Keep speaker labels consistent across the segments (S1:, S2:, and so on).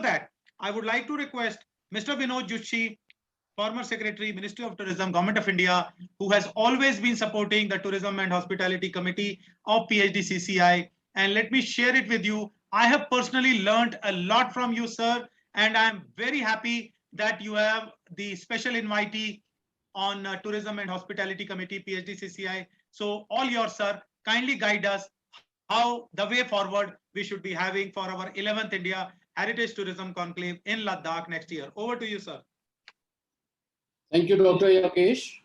S1: that, I would like to request Mr. Vinod Zutshi, former Secretary, Ministry of Tourism, Government of India, who has always been supporting the Tourism and Hospitality Committee of PhD CCI. And let me share it with you. I have personally learned a lot from you, sir, and I'm very happy that you have the special invitee on Tourism and Hospitality Committee, PhD CCI. So all yours, sir. Kindly guide us how the way forward we should be having for our 11th India Heritage Tourism Conclave in Ladakh next year. Over to you, sir.
S2: Thank you, Dr. Yakesh.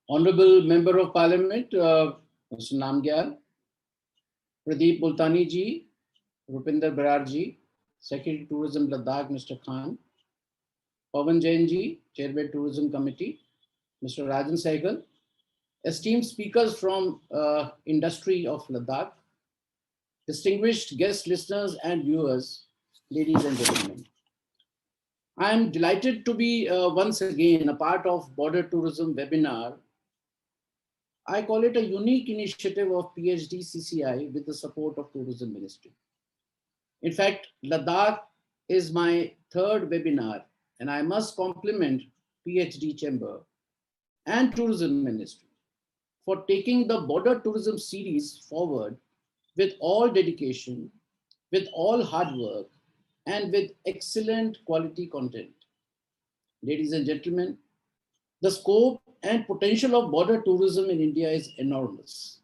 S2: Honorable Member of Parliament, Mr. Namgyal, Pradeep Multani ji, Rupinder Barar ji, Secretary Tourism Ladakh, Mr. Khan, Pawan Jain ji, Chairman Tourism Committee, Mr. Rajan Sehgal, esteemed speakers from industry of Ladakh, distinguished guest listeners and viewers, ladies and gentlemen. I am delighted to be once again a part of Border Tourism webinar. I call it a unique initiative of PhD CCI with the support of Tourism Ministry. In fact, Ladakh is my third webinar, and I must compliment PhD Chamber and Tourism Ministry for taking the Border Tourism series forward with all dedication, with all hard work, and with excellent quality content. Ladies and gentlemen, the scope and potential of border tourism in India is enormous.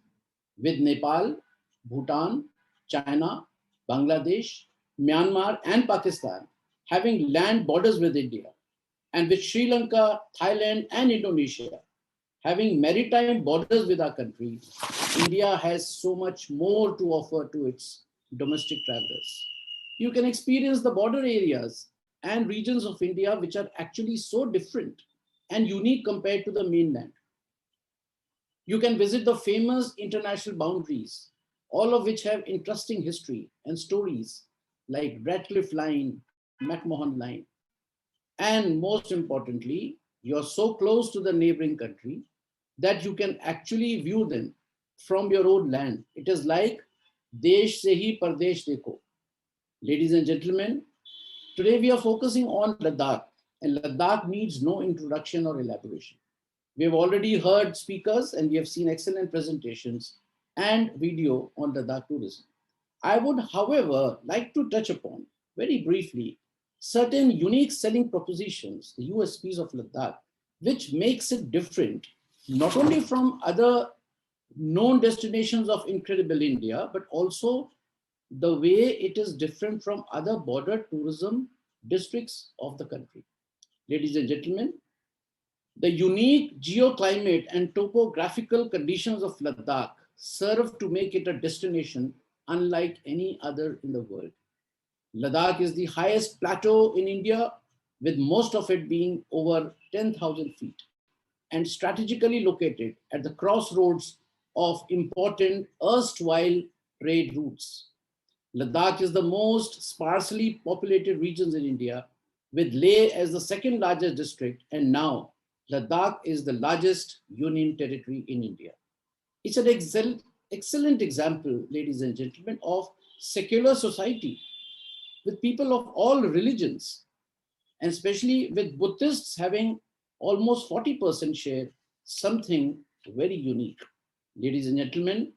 S2: With Nepal, Bhutan, China, Bangladesh, Myanmar, and Pakistan having land borders with India, and with Sri Lanka, Thailand, and Indonesia having maritime borders with our country, India has so much more to offer to its domestic travelers. You can experience the border areas and regions of India which are actually so different and unique compared to the mainland. You can visit the famous international boundaries, all of which have interesting history and stories like Ratcliffe Line, McMahon Line. And most importantly, you're so close to the neighboring country that you can actually view them from your own land. It is like Desh se hi Pardesh dekho. Ladies and gentlemen, today we are focusing on Ladakh, and Ladakh needs no introduction or elaboration. We have already heard speakers and we have seen excellent presentations and video on Ladakh tourism. I would, however, like to touch upon very briefly certain unique selling propositions, the USPs of Ladakh, which makes it different not only from other known destinations of incredible India, but also the way it is different from other border tourism districts of the country. Ladies and gentlemen, the unique geoclimate and topographical conditions of Ladakh serve to make it a destination unlike any other in the world. Ladakh is the highest plateau in India, with most of it being over 10,000 feet, and strategically located at the crossroads of important erstwhile trade routes. Ladakh is the most sparsely populated regions in India, with Leh as the second largest district, and now Ladakh is the largest union territory in India. It's an excellent example, ladies and gentlemen, of secular society with people of all religions, and especially with Buddhists having almost 40% share, something very unique. Ladies and gentlemen,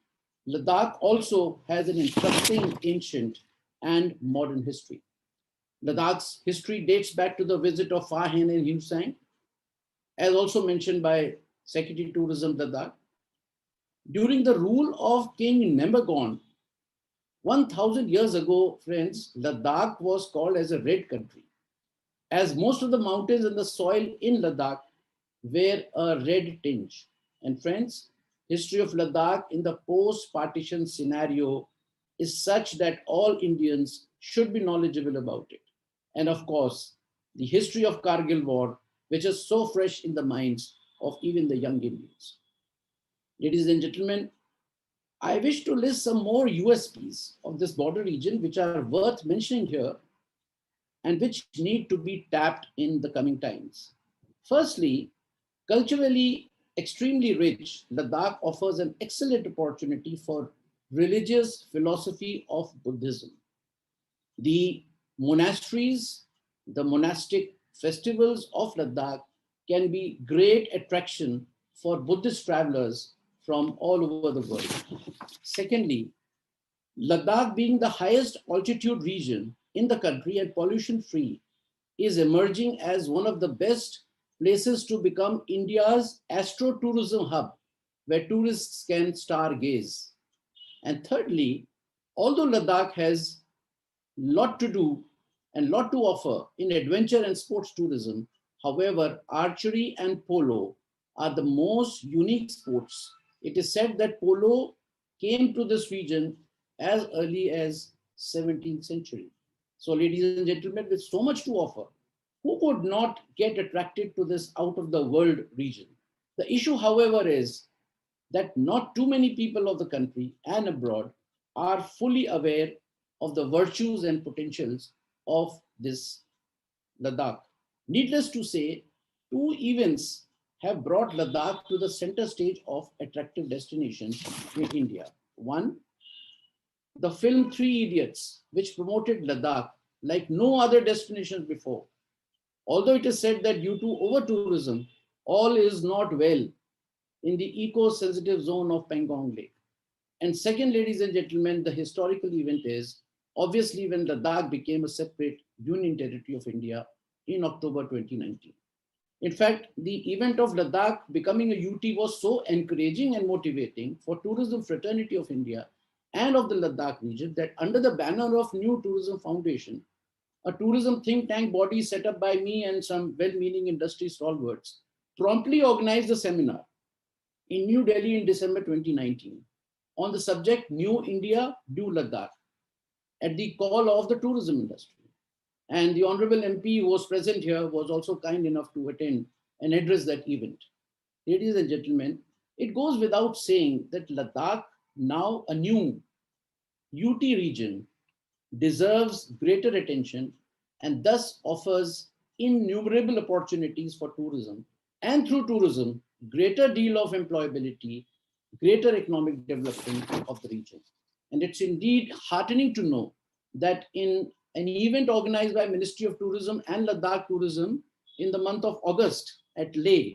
S2: Ladakh also has an interesting ancient and modern history. Ladakh's history dates back to the visit of Fa Hen and Hussein, as also mentioned by Secretary Tourism Ladakh. During the rule of King Nembagon, 1,000 years ago, friends, Ladakh was called as a red country, as most of the mountains and the soil in Ladakh were a red tinge. And friends, history of Ladakh in the post-partition scenario is such that all Indians should be knowledgeable about it. And of course, the history of Kargil War, which is so fresh in the minds of even the young Indians. Ladies and gentlemen, I wish to list some more USPs of this border region which are worth mentioning here and which need to be tapped in the coming times. Firstly, culturally extremely rich, Ladakh offers an excellent opportunity for religious philosophy of Buddhism. The monasteries, the monastic festivals of Ladakh can be great attraction for Buddhist travelers from all over the world. Secondly, Ladakh being the highest altitude region in the country and pollution free is emerging as one of the best places to become India's astro-tourism hub, where tourists can stargaze. And thirdly, although Ladakh has lot to do and lot to offer in adventure and sports tourism, however, archery and polo are the most unique sports. It is said that polo came to this region as early as 17th century. So ladies and gentlemen, with so much to offer, who could not get attracted to this out of the world region? The issue, however, is that not too many people of the country and abroad are fully aware of the virtues and potentials of this Ladakh. Needless to say, two events have brought Ladakh to the center stage of attractive destinations in India. One, the film Three Idiots, which promoted Ladakh like no other destinations before. Although it is said that due to over-tourism, all is not well in the eco-sensitive zone of Pangong Lake. And second, ladies and gentlemen, the historical event is obviously when Ladakh became a separate union territory of India in October 2019. In fact, the event of Ladakh becoming a UT was so encouraging and motivating for tourism fraternity of India and of the Ladakh region that under the banner of New Tourism Foundation, a tourism think tank body set up by me and some well-meaning industry stalwarts promptly organized a seminar in New Delhi in December 2019 on the subject New India, New Ladakh at the call of the tourism industry. And the Honorable MP who was present here was also kind enough to attend and address that event. Ladies and gentlemen, it goes without saying that Ladakh, now a new UT region, deserves greater attention and thus offers innumerable opportunities for tourism, and through tourism, greater deal of employability, greater economic development of the region. And it's indeed heartening to know that in an event organized by Ministry of Tourism and Ladakh Tourism in the month of August at Leh,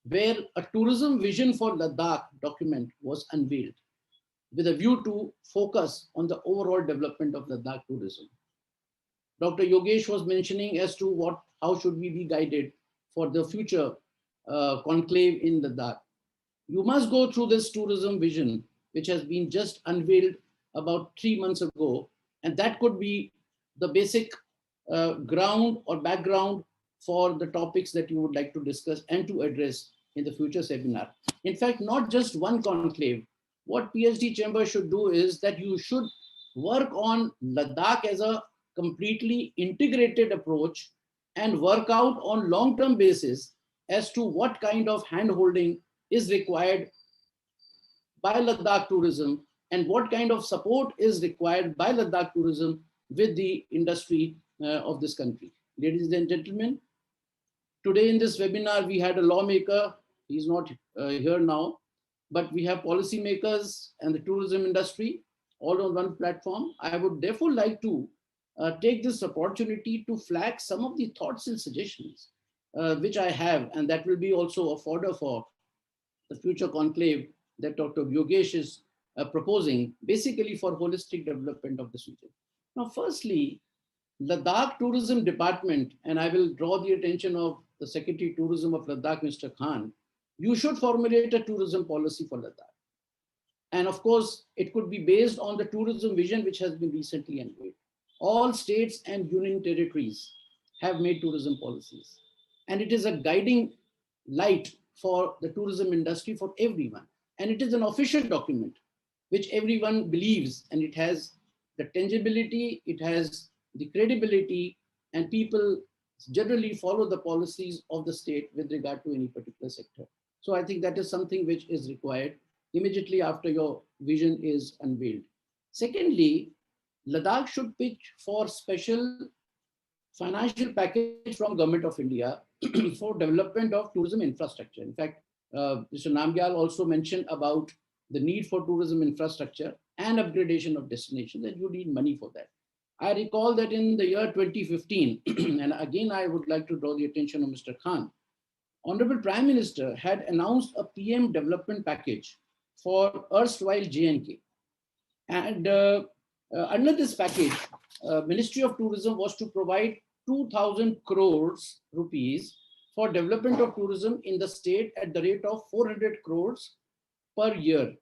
S2: where a tourism vision for Ladakh document was unveiled with a view to focus on the overall development of Ladakh tourism. Dr. Yogesh was mentioning as to how should we be guided for the future conclave in Ladakh. You must go through this tourism vision, which has been just unveiled about 3 months ago, and that could be the basic ground or background for the topics that you would like to discuss and to address in the future seminar. In fact, not just one conclave. What PhD chamber should do is that you should work on Ladakh as a completely integrated approach and work out on long-term basis as to what kind of hand-holding is required by Ladakh tourism and what kind of support is required by Ladakh tourism with the industry of this country. Ladies and gentlemen, today in this webinar, we had a lawmaker. He's not here now, but we have policymakers and the tourism industry all on one platform. I would therefore like to take this opportunity to flag some of the thoughts and suggestions which I have, and that will be also a fodder for the future conclave that Dr. Yogesh is proposing, basically for holistic development of this region. Now, firstly, Ladakh Tourism Department, and I will draw the attention of the Secretary Tourism of Ladakh, Mr. Khan, you should formulate a tourism policy for Ladakh. And of course, it could be based on the tourism vision which has been recently unveiled. All states and union territories have made tourism policies. And it is a guiding light for the tourism industry for everyone. And it is an official document which everyone believes, and it has the tangibility, it has the credibility, and people generally follow the policies of the state with regard to any particular sector. So I think that is something which is required immediately after your vision is unveiled. Secondly, Ladakh should pitch for special financial package from Government of India for development of tourism infrastructure. In fact, Mr. Namgyal also mentioned about the need for tourism infrastructure and upgradation of destinations, and you need money for that. I recall that in the year 2015, and again, I would like to draw the attention of Mr. Khan, Honorable Prime Minister had announced a PM development package for erstwhile J&K. And under this package, Ministry of Tourism was to provide 2,000 crores rupees for development of tourism in the state at the rate of 400 crores per year.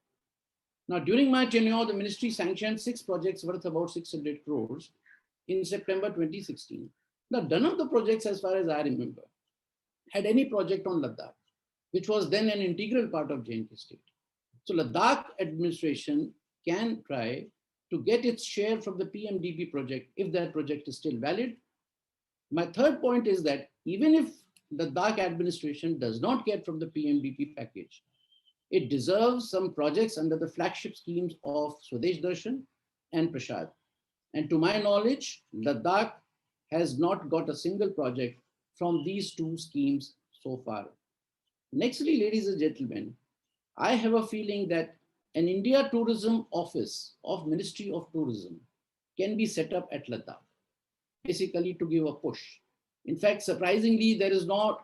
S2: Now, during my tenure, the ministry sanctioned 6 projects worth about 600 crores in September 2016. Now, none of the projects, as far as I remember, had any project on Ladakh, which was then an integral part of J&K state. So Ladakh administration can try to get its share from the PMDP project if that project is still valid. My third point is that even if Ladakh administration does not get from the PMDP package, it deserves some projects under the flagship schemes of Swadesh Darshan and Prashad. And to my knowledge, Ladakh has not got a single project from these 2 schemes so far. Nextly, ladies and gentlemen, I have a feeling that an India Tourism Office of Ministry of Tourism can be set up at Ladakh, basically to give a push. In fact, surprisingly, there is no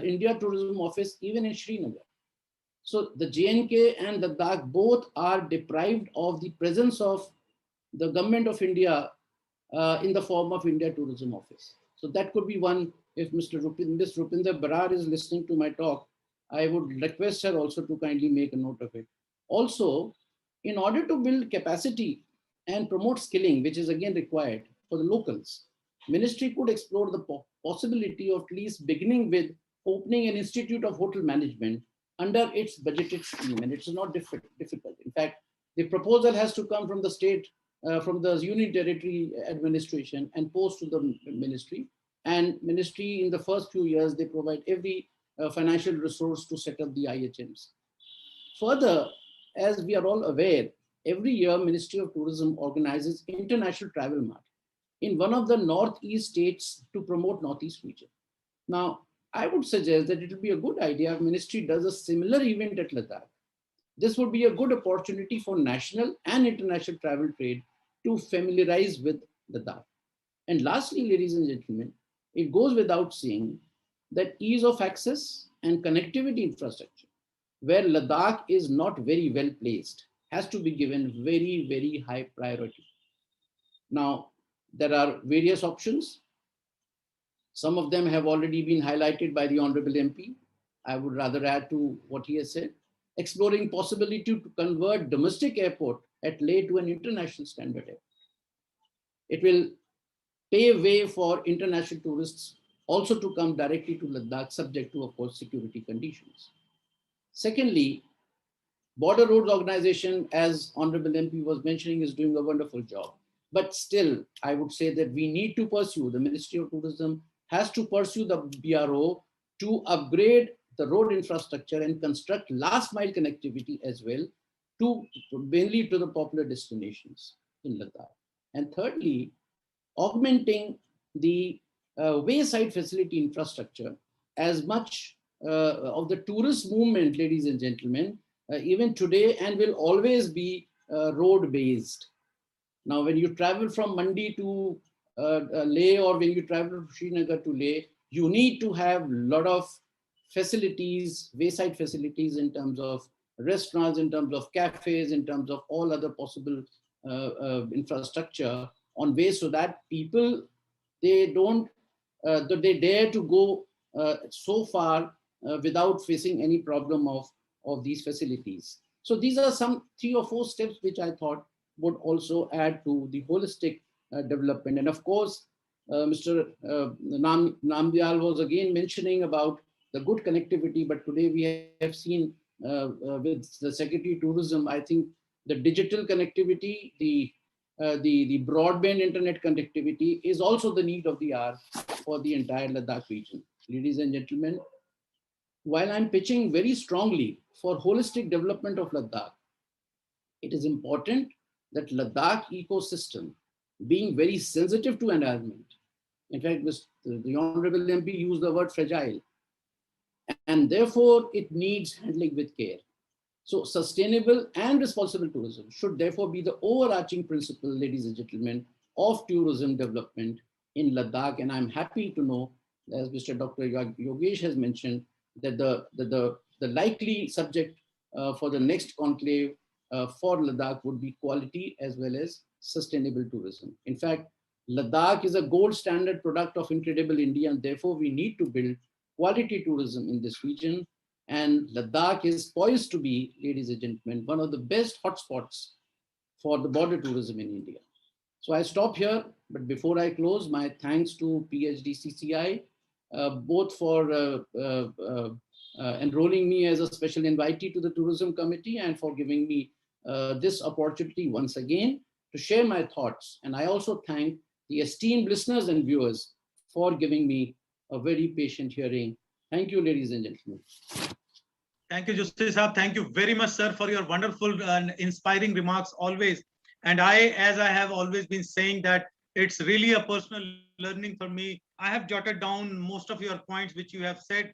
S2: India Tourism Office even in Srinagar. So the J&K and Ladakh both are deprived of the presence of the Government of India in the form of India Tourism Office. So that could be one. If Ms. Rupinder Barar is listening to my talk, I would request her also to kindly make a note of it. Also, in order to build capacity and promote skilling, which is again required for the locals, Ministry could explore the possibility of at least beginning with opening an Institute of Hotel Management under its budgeted scheme, and it's not difficult. In fact, the proposal has to come from the state, from the Union Territory Administration and post to the Ministry. And Ministry in the first few years, they provide every financial resource to set up the IHMs. Further, as we are all aware, every year Ministry of Tourism organizes International Travel Mart in one of the Northeast states to promote Northeast region. Now, I would suggest that it would be a good idea if Ministry does a similar event at Ladakh. This would be a good opportunity for national and international travel trade to familiarize with Ladakh. And lastly, ladies and gentlemen, it goes without saying that ease of access and connectivity infrastructure, where Ladakh is not very well placed, has to be given very, very high priority. Now, there are various options. Some of them have already been highlighted by the Honorable MP. I would rather add to what he has said. Exploring possibility to convert domestic airport at Leh to an international standard airport. It will pave way for international tourists also to come directly to Ladakh, subject to, of course, security conditions. Secondly, Border Roads Organization, as Honorable MP was mentioning, is doing a wonderful job. But still, I would say that we need to pursue, the Ministry of Tourism has to pursue the BRO to upgrade the road infrastructure and construct last mile connectivity as well, to mainly to the popular destinations in Ladakh. And thirdly, augmenting the wayside facility infrastructure as much of the tourist movement, ladies and gentlemen, even today and will always be road based. Now, when you travel from Mandi to Leh, or when you travel from Srinagar to Leh, you need to have a lot of facilities, wayside facilities in terms of restaurants, in terms of cafes, in terms of all other possible infrastructure on ways, so that people, they dare to go so far without facing any problem of these facilities. So these are some 3 or 4 steps which I thought would also add to the holistic development. And of course, Mr. Namdyal was again mentioning about the good connectivity, but today we have seen with the Secretary of Tourism, I think the digital connectivity, the broadband internet connectivity is also the need of the hour for the entire Ladakh region. Ladies and gentlemen, while I'm pitching very strongly for holistic development of Ladakh, it is important that Ladakh ecosystem, being very sensitive to environment, in fact, the Honorable MP used the word fragile, and therefore it needs handling with care. So sustainable and responsible tourism should therefore be the overarching principle, ladies and gentlemen, of tourism development in Ladakh. And I'm happy to know, as Mr. Dr. Yogesh has mentioned, that the likely subject for the next conclave for Ladakh would be quality as well as sustainable tourism. In fact, Ladakh is a gold standard product of incredible India, and therefore we need to build quality tourism in this region. And Ladakh is poised to be, ladies and gentlemen, one of the best hotspots for the border tourism in India. So I stop here, but before I close, my thanks to PHDCCI, both for enrolling me as a special invitee to the Tourism Committee and for giving me this opportunity once again to share my thoughts. And I also thank the esteemed listeners and viewers for giving me a very patient hearing. Thank you, ladies and gentlemen.
S1: Thank you, Justice Saab. Thank you very much, sir, for your wonderful and inspiring remarks always. And as I have always been saying, that it's really a personal learning for me. I have jotted down most of your points which you have said.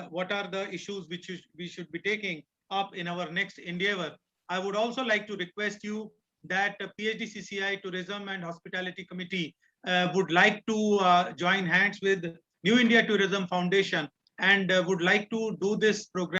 S1: What are the issues which we should be taking up in our next endeavor? I would also like to request you that PHDCCI Tourism and Hospitality Committee would like to join hands with New India Tourism Foundation and would like to do this program